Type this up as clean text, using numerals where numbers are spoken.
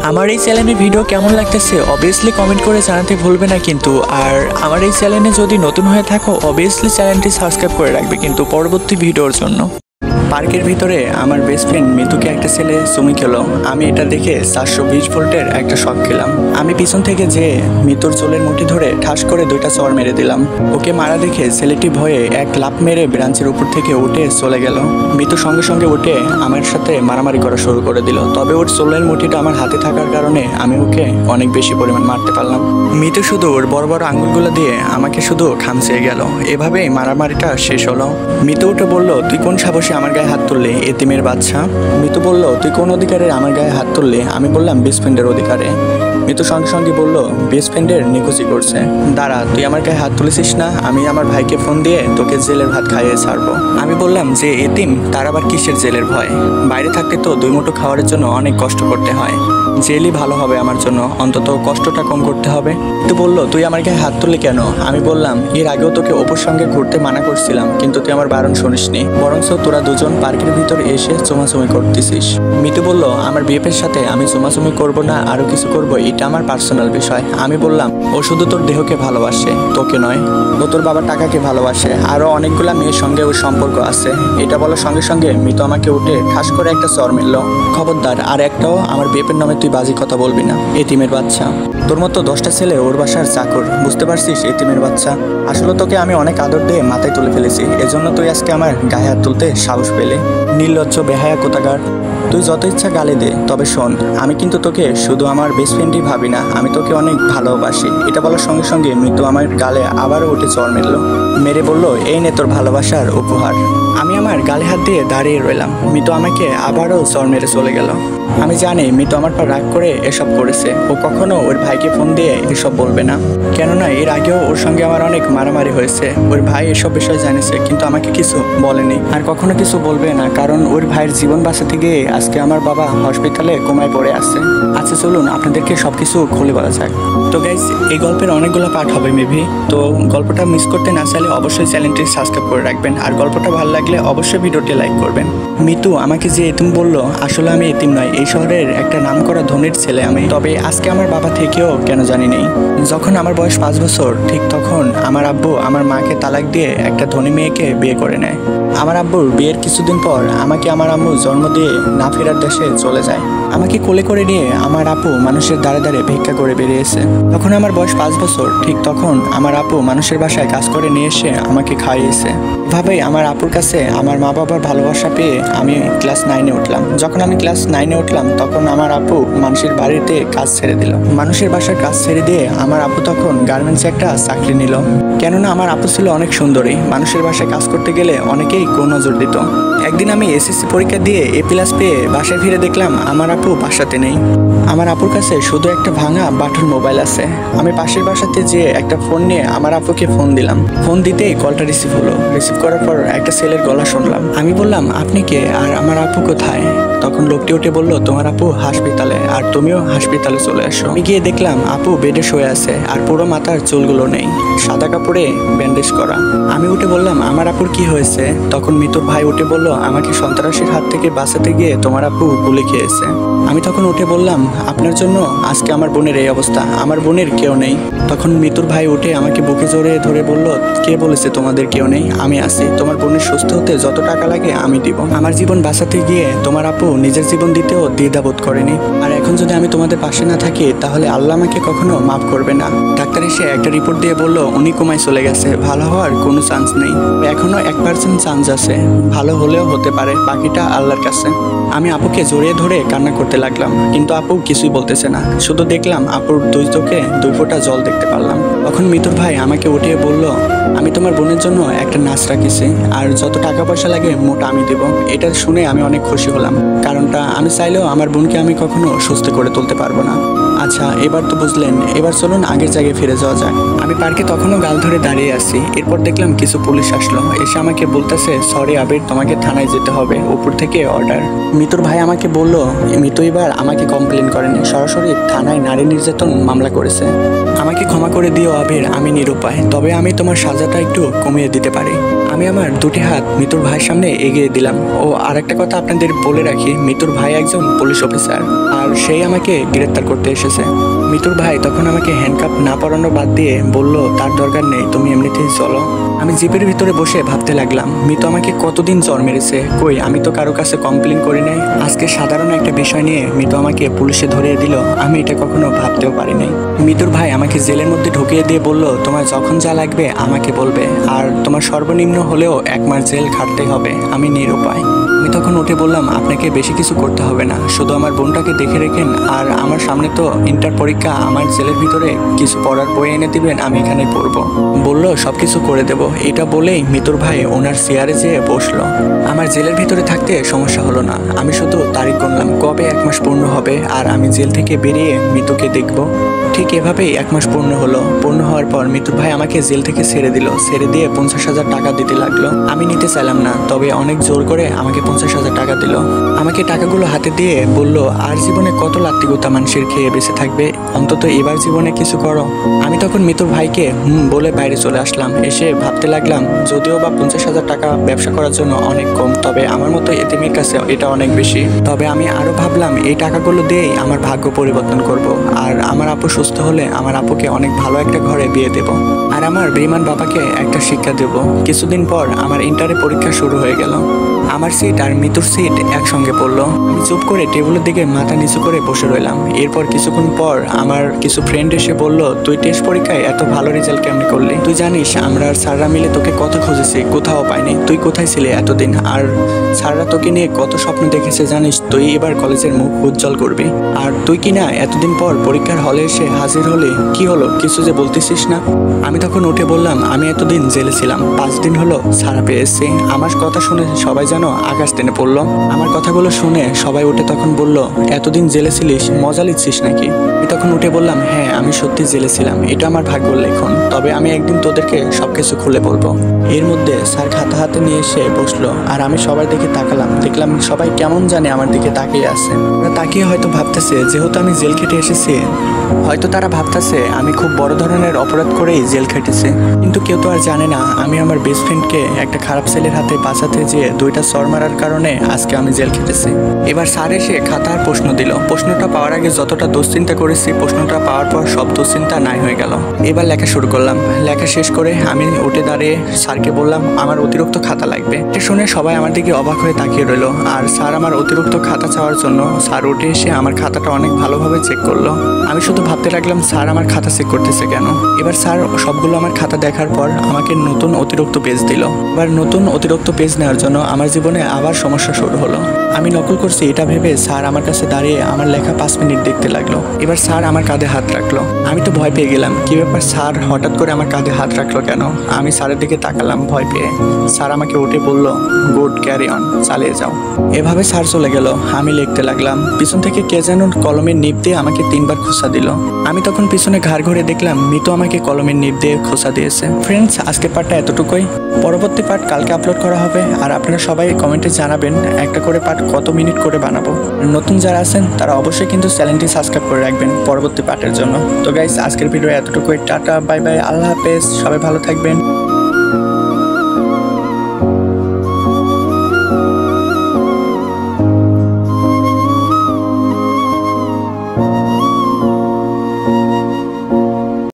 আমার এই চ্যানেলের ভিডিও কেমন লাগতেছে অবভিয়াসলি কমেন্ট করে জানাতে ভুলবে না কিন্তু। আর আমার এই চ্যানেলে যদি নতুন হয়ে থাকো অবভিয়াসলি চ্যানেলটি সাবস্ক্রাইব করে রাখবে কিন্তু পরবর্তী ভিডিওর জন্য। পার্কের ভিতরে আমার বেস্ট ফ্রেন্ড মিতুকে একটা ছেলে চুমি খেলো। আমি এটা দেখে 420 ভোল্টের একটা শক খেলাম। আমি পিছন থেকে যে মিতুর চুলের মুঠি ধরে ঠাস করে 2টা চড় মেরে দিলাম। ওকে মারা দেখে ছেলেটি ভয়ে এক লাফ মেরে ব্রাঞ্চের উপর থেকে উঠে চলে গেল। মিতু সঙ্গে সঙ্গে উঠে আমার সাথে মারামারি করা শুরু করে দিল। তবে ওর চুলের মুঠিটা আমার হাতে থাকার কারণে আমি ওকে অনেক বেশি পরিমাণ মারতে পারলাম। মিতু শুধু ওর বড় বড় আঙ্গুলগুলো দিয়ে আমাকে শুধু খামচিয়ে গেল। এভাবেই মারামারিটা শেষ হলো। মিতু উঠে বলল, তুই কোন সাহসে আমার গায়ে হাত তুললি এতিমের বাচ্চা? মিতু বলল, তুই কোন অধিকারে আমার গায়ে হাত তুললি? আমি বললাম বেস্ট ফ্রেন্ডের অধিকারে। মিতু সঙ্গে সঙ্গে বলল, বেস্ট ফ্রেন্ডের নিকুচি করছে। দাঁড়া, তুই আমার গায়ে হাত তুলেছিস না? আমি আমার ভাইকে ফোন দিয়ে তোকে জেলের ভাত খাইয়ে ছাড়বো। আমি বললাম যে এতিম তার আবার কিসের জেলের ভয়? বাইরে থাকতে তো 2 মুঠো খাওয়ার জন্য অনেক কষ্ট করতে হয়। জেলই ভালো হবে আমার জন্য, অন্তত কষ্টটা কম করতে হবে। তো বলল, তুই আমার গায়ে হাত তুললি কেন? আমি বললাম, এর আগেও তোকে অপুর সঙ্গে ঘুরতে মানা করছিলাম কিন্তু তুই আমার বারণ শুনিসনি, বরঞ্চ তোরা দুজন পার্কের ভিতরে এসে চুমাচুমি করতেছিস। মিতু বলল, আমার বিএফের সাথে আমি চুমাচুমি করব না আরো কিছু করব, এটা আমার পার্সোনাল বিষয়। আমি বললাম, ও শুধু তোর দেহকে ভালোবাসে, তোকে নয়। ও তোর বাবার টাকাকে ভালোবাসে, আরো অনেকগুলা মেয়ের সঙ্গে ওর সম্পর্ক আছে। এটা বলার সঙ্গে সঙ্গে মিতু আমাকে উঠে ঠাস করে একটা চড় মিলল। খবরদার আর একটাও আমার বিএফের নামে তুই বাজি কথা বলবি না, এতিমের বাচ্চা। তোর মতো 10টা ছেলে ওর বাসার চাকর, বুঝতে পারছিস এতিমের বাচ্চা? আসলে তোকে আমি অনেক আদর দিয়ে মাথায় তুলে ফেলেছি, এজন্য তুই আজকে আমার গায়ে হাত তুলতে সাহস পেলে। নির্লজ্জ বেহায়া কোথাকার। তুই যত ইচ্ছা গালি দে, তবে শোন, আমি কিন্তু তোকে শুধু আমার বেস্ট ফ্রেন্ডই ভাবি না, আমি তোকে অনেক ভালোবাসি। এটা বলার সঙ্গে সঙ্গে মিতু আমার গালে আবারও উঠে চড় মেরল। মেরে বলল, এই নে তোর ভালোবাসার উপহার। আমি আমার গালে হাত দিয়ে দাঁড়িয়ে রইলাম। মিতু আমাকে আবারও চড় মেরে চলে গেল। আমি জানি মিতু আমার পর রাগ করে এসব করেছে। ও কখনো ওর ভাইকে ফোন দিয়ে এসব বলবে না, কেননা এর আগেও ওর সঙ্গে আমার অনেক মারামারি হয়েছে। ওর ভাই এসব বিষয় জানিছে কিন্তু আমাকে কিছু বলেনি, আর কখনো কিছু বলবে না, কারণ ওর ভাইয়ের জীবন বাঁচাতে গিয়ে আজকে আমার বাবা হসপিটালে কোমায় পড়ে আছে। আচ্ছা চলুন আপনাদেরকে সবকিছু খুলে বলা যাক। তো গাইস, এই গল্পের অনেকগুলো পার্ট হবে মেবি, তো গল্পটা মিস করতে না চাইলে অবশ্যই চ্যানেলটি সাবস্ক্রাইব করে রাখবেন। আর গল্পটা ভালো লাগলে অবশ্যই ভিডিওটি লাইক করবেন। মিতু আমাকে যে এতিম বলল, আসলে আমি এতিম নয়, এই শহরের একটা নামকরা ধনীর ছেলে আমি। তবে আজকে আমার বাবা থেকেও কেন জানি নেই। যখন আমার বয়স 5 বছর, ঠিক তখন আমার আব্বু আমার মাকে তালাক দিয়ে একটা ধনী মেয়েকে বিয়ে করে নেয়। আমার আব্বুর বিয়ের কিছুদিন পর আমাকে আমার আম্মু জন্ম দিয়ে না ফেরার দেশে চলে যায়। আমাকে কোলে করে নিয়ে আমার আপু মানুষের দ্বারে দ্বারে ভিক্ষা করে বেরিয়েছে। তখন আমার বয়স 5 বছর, ঠিক তখন আমার আপু মানুষের বাসায় কাজ করে নিয়ে এসে আমাকে খাইয়েছে। এভাবেই আমার আপুর কাছে আমার মা বাবার ভালোবাসা পেয়ে আমি ক্লাস 9-এ উঠলাম। যখন আমি ক্লাস 9-এ উঠলাম তখন আমার আপু মানুষের বাড়িতে কাজ ছেড়ে দিল। মানুষের বাসার কাজ ছেড়ে দিয়ে আমার আপু তখন গার্মেন্টসে একটা চাকরি নিল, কেননা আমার আপু ছিল অনেক সুন্দরী। মানুষের বাসায় কাজ করতে গেলে অনেকেই নজর দিত। একদিন আমি এসএসসি পরীক্ষা দিয়ে A+ পেয়ে বাসায় ফিরে দেখলাম আমার আপু বাসাতে নেই। আমার আপুর কাছে শুধু একটা ভাঙা বাটন মোবাইল আছে। আমি পাশের বাসাতে যেয়ে একটা ফোন নিয়ে আমার আপুকে ফোন দিলাম। ফোন দিতেই কলটা রিসিভ হলো। রিসিভ করার পর একটা ছেলের গলা শুনলাম। আমি বললাম, আপনি কে আর আমার আপু কোথায়? তখন লোকটি উঠে বলল, তোমার আপু হাসপাতালে, আর তুমিও হাসপাতালে চলে আসো। আমি গিয়ে দেখলাম আপু বেডে শুয়ে আছে, আর পুরো মাথার চুলগুলো নেই, সাদা কাপড়ে ব্যান্ডেজ করা। আমি উঠে বললাম, আমার আপুর কি হয়েছে? তখন মিতুর ভাই উঠে বলল, আমাকে সন্ত্রাসীর হাত থেকে বাঁচাতে গিয়ে তোমার আপু গুলি খেয়েছে। আমি তখন উঠে বললাম, আপনার জন্য আজকে আমার বোনের এই অবস্থা, আমার বোনের কেউ নেই। তখন মিতুর ভাই উঠে আমাকে বুকে জড়িয়ে ধরে বলল, কে বলেছে তোমাদের কেউ নেই? আমি আছি, তোমার বোনের সুস্থ হতে যত টাকা লাগে আমি দিব। আমার জীবন বাঁচাতে গিয়ে তোমার আপু নিজের জীবন দিতেও দ্বিধাবোধ করেনি, আর এখন যদি আমি তোমাদের পাশে না থাকি তাহলে আল্লাহ আমাকে কখনো মাফ করবে না। ডাক্তার এসে একটা রিপোর্ট দিয়ে বলল, উনি কোমায় চলে গেছে, ভালো হওয়ার কোনো চান্স নেই, এখনো 1% চান্স আছে, ভালো হলেও হতে পারে, বাকিটা আল্লাহর কাছে। আমি আপুকে জড়িয়ে ধরে কান্না করতে লাগলাম, কিন্তু আপু কিছুই বলতেছে না। শুধু দেখলাম আপুর 2 চোখে 2 ফোঁটা জল দেখতে পারলাম। তখন মিতুর ভাই আমাকে উঠিয়ে বলল, আমি তোমার বোনের জন্য একটা নাচ রাখিছি, আর যত টাকা পয়সা লাগে মোটা আমি দেব। এটা শুনে আমি অনেক খুশি হলাম, কারণটা আমি চাইলেও আমার বোনকে আমি কখনো সুস্থ করে তুলতে পারবো না। আচ্ছা এবার তো বুঝলেন, এবার চলুন আগের জায়গায় ফিরে যাওয়া যাক। আমি পার্কে তখনও গাল ধরে দাঁড়িয়ে আছি। এরপর দেখলাম কিছু পুলিশ আসলো, এসে আমাকে বলতেছে, সরি আবির, তোমাকে থানায় যেতে হবে, উপর থেকে অর্ডার। মিতুর ভাই আমাকে বলল, মিতু এবার আমাকে কমপ্লেন করেনি, সরাসরি থানায় নারী নির্যাতন মামলা করেছে। আমাকে আমাকে ক্ষমা করে দিও আবির, আমি নিরুপায়, তবে আমি তোমার সাজাটা একটু কমিয়ে দিতে পারি। আমি আমার দুটি হাত মিতুর ভাইয়ের সামনে এগিয়ে দিলাম। ও আরেকটা কথা আপনাদের বলে রাখি, মিতুর ভাই একজন পুলিশ অফিসার, আর সেই আমাকে গ্রেফতার করতে এসেছে। মিতুর ভাই তখন আমাকে হ্যান্ডকাপ না পরানো বাদ দিয়ে বলল, তার দরকার নেই, তুমি এমনিতেই চলো। আমি জিপের ভিতরে বসে ভাবতে লাগলাম, মিতু আমাকে কতদিন জ্বর মেরেছে, কই আমি তো কারো কাছে কমপ্লেন করি নাই। আজকে সাধারণ একটা বিষয় নিয়ে মিতু আমাকে পুলিশে ধরিয়ে দিল, আমি এটা কখনো ভাবতেও পারি নাই। মিতুর ভাই আমাকে জেলের মধ্যে ঢুকিয়ে দিয়ে বলল, তোমার যখন যা লাগবে আমাকে বলবে, আর তোমার সর্বনিম্ন হলেও 1 মাস জেল খাটতে হবে। আমি নিরুপায়। আমি তখন উঠে বললাম, আপনাকে বেশি কিছু করতে হবে না, শুধু আমার বোনটাকে দেখে রেখেন, আর আমার সামনে তো ইন্টার পরীক্ষা, আমার জেলের ভিতরে কিছু পড়ার বই এনে দিবেন, আমি এখানেই পড়বো। বললো সব কিছু করে দেবো। এটা বলেই মিতুর ভাই ওনার চেয়ারে যেয়ে বসলো। আমার জেলের ভিতরে থাকতে সমস্যা হলো না, আমি শুধু তারিখ গুনলাম কবে 1 মাস পূর্ণ হবে আর আমি জেল থেকে বেরিয়ে মিতুকে দেখবো। ঠিক এভাবেই 1 মাস পূর্ণ হলো। পূর্ণ হওয়ার পর মিতুর ভাই আমাকে জেল থেকে ছেড়ে দিল। ছেড়ে দিয়ে 50,000 টাকা দিতে লাগলো। আমি নিতে চাইলাম না, তবে অনেক জোর করে আমাকে 50,000 টাকা দিল। আমাকে টাকাগুলো হাতে দিয়ে বলল, আর জীবনে কত লাত্তিগুতা মানুষের খেয়ে বেঁচে থাকবে, অন্তত এবার জীবনে কিছু করো। আমি তখন মিতুর ভাইকে বলে বাইরে চলে আসলাম। এসে ভাবতে লাগলাম, যদিও বা 50,000 টাকা ব্যবসা করার জন্য অনেক কম, তবে আমার মতো এতিমের কাছে এটা অনেক বেশি। তবে আমি আরো ভাবলাম, এই টাকাগুলো দিয়েই আমার ভাগ্য পরিবর্তন করব, আর আমার আপু সুস্থ হলে আমার আপুকে অনেক ভালো একটা ঘরে বিয়ে দেব, আর আমার বেঈমান বাবাকে একটা শিক্ষা দেব। কিছুদিন পর আমার ইন্টারে পরীক্ষা শুরু হয়ে গেল। আমার সিট আর মিতুর সিট একসঙ্গে পড়লো। আমি চুপ করে টেবিলের দিকে মাথা নিচু করে বসে রইলাম। এরপর কিছুক্ষণ পর আমার কিছু ফ্রেন্ড এসে বলল, তুই টেস্ট পরীক্ষায় এত ভালো রেজাল্ট কেমনি করলি? তুই জানিস আমরা আর স্যাররা মিলে তোকে কত খুঁজেছি, কোথাও পাইনি। তুই কোথায় ছিলি এতদিন? আর স্যাররা তোকে নিয়ে কত স্বপ্ন দেখেছে জানিস? তুই এবার কলেজের মুখ উজ্জ্বল করবি। আর তুই কি না এতদিন পর পরীক্ষার হলে এসে হাজির হলি, কি হলো কিছু যে বলতেছিস না? আমি তখন উঠে বললাম, আমি এতদিন জেলে ছিলাম, 5 দিন হলো ছাড়া পেয়েছি। আমার কথা শুনে সবাই যেন আকাশ টেনে পড়লো। আমার কথাগুলো শুনে সবাই উঠে তখন বলল, এতদিন জেলে ছিলিস, মজা লিখছিস নাকি? আমি তখন উঠে বললাম, হ্যাঁ আমি সত্যি জেলে ছিলাম, এটা আমার ভাগ্যের লেখন, তবে আমি একদিন তোদেরকে সবকিছু খুলে বলবো। এর মধ্যে স্যার খাতা হাতে নিয়ে এসে বসলো, আর আমি সবার দিকে তাকালাম। দেখলাম সবাই কেমন জানে আমার দিকে তাকিয়ে আছে। ওরা তাকিয়ে হয়তো ভাবতেছে, যেহেতু আমি জেল খেটে এসেছি, হয়তো তারা ভাবতেছে আমি খুব বড় ধরনের অপরাধ করেই জেল খেটেছি। কিন্তু কেউ তো আর জানে না আমি আমার বেস্ট ফ্রেন্ডকে একটা খারাপ ছেলের হাতে বাঁচাতে যেয়ে 2টা চর মারার কারণে আজকে আমি জেল খেটেছি। এবার স্যার এসে খাতার প্রশ্ন দিল। প্রশ্নটা পাওয়ার আগে যতটা দুশ্চিন্তা করেছি, প্রশ্নটা পাওয়ার পর সব দুশ্চিন্তা নাই হয়ে গেল। এবার লেখা শুরু করলাম। লেখা শেষ করে আমি উঠে দাঁড়িয়ে স্যারকে বললাম, আমার অতিরিক্ত খাতা লাগবে। এটা শুনে সবাই আমার দিকে অবাক হয়ে তাকিয়ে রইল। আর স্যার আমার অতিরিক্ত খাতা চাওয়ার জন্য স্যার উঠে এসে আমার খাতাটা অনেক ভালোভাবে চেক করলো। আমি শুধু ভাবতে লাগলাম, স্যার আমার খাতা চেক করতেছে কেন? এবার স্যার সবগুলো আমার খাতা দেখার পর আমাকে নতুন অতিরিক্ত পেজ দিল। এবার নতুন অতিরিক্ত পেজ নেওয়ার জন্য আমার জীবনে আবার সমস্যা শুরু হলো। আমি নকল করছি এটা ভেবে স্যার আমার কাছে দাঁড়িয়ে আমার লেখা 5 মিনিট দেখতে লাগলো। এবার স্যার আমার কাঁধে হাত রাখলো। আমি তো ভয় পেয়ে গেলাম, কি ব্যাপার স্যার হঠাৎ করে আমার কাঁধে হাত রাখলো কেন? আমি স্যারের দিকে তাকালাম ভয় পেয়ে। স্যার আমাকে উঠে বলল, গুড, ক্যারি অন, চালিয়ে যাও। এভাবে স্যার চলে গেল। আমি লিখতে লাগলাম। পিছন থেকে কে যেন কলমের নিব দিয়ে আমাকে 3 বার খোঁচা দিল। আমি তখন পিছনে ঘাড় ঘুরে দেখলাম মিতু আমাকে কলমের নিব দিয়ে খোঁচা দিয়েছে। ফ্রেন্ডস, আজকের পার্টটা এতটুকুই। পরবর্তী পার্ট কালকে আপলোড করা হবে। আর আপনারা সবাই কমেন্টে জানাবেন একটা করে পার্ট কত মিনিট করে বানাবো। নতুন যারা আছেন তারা অবশ্যই কিন্তু চ্যানেলটি সাবস্ক্রাইব করে রাখবেন পরবর্তী পার্টের জন্য। তো গাইস, আজকের ভিডিও এতটুকুই। টাটা, বাই বাই, আল্লাহ হাফেজ, সবাই ভালো থাকবেন।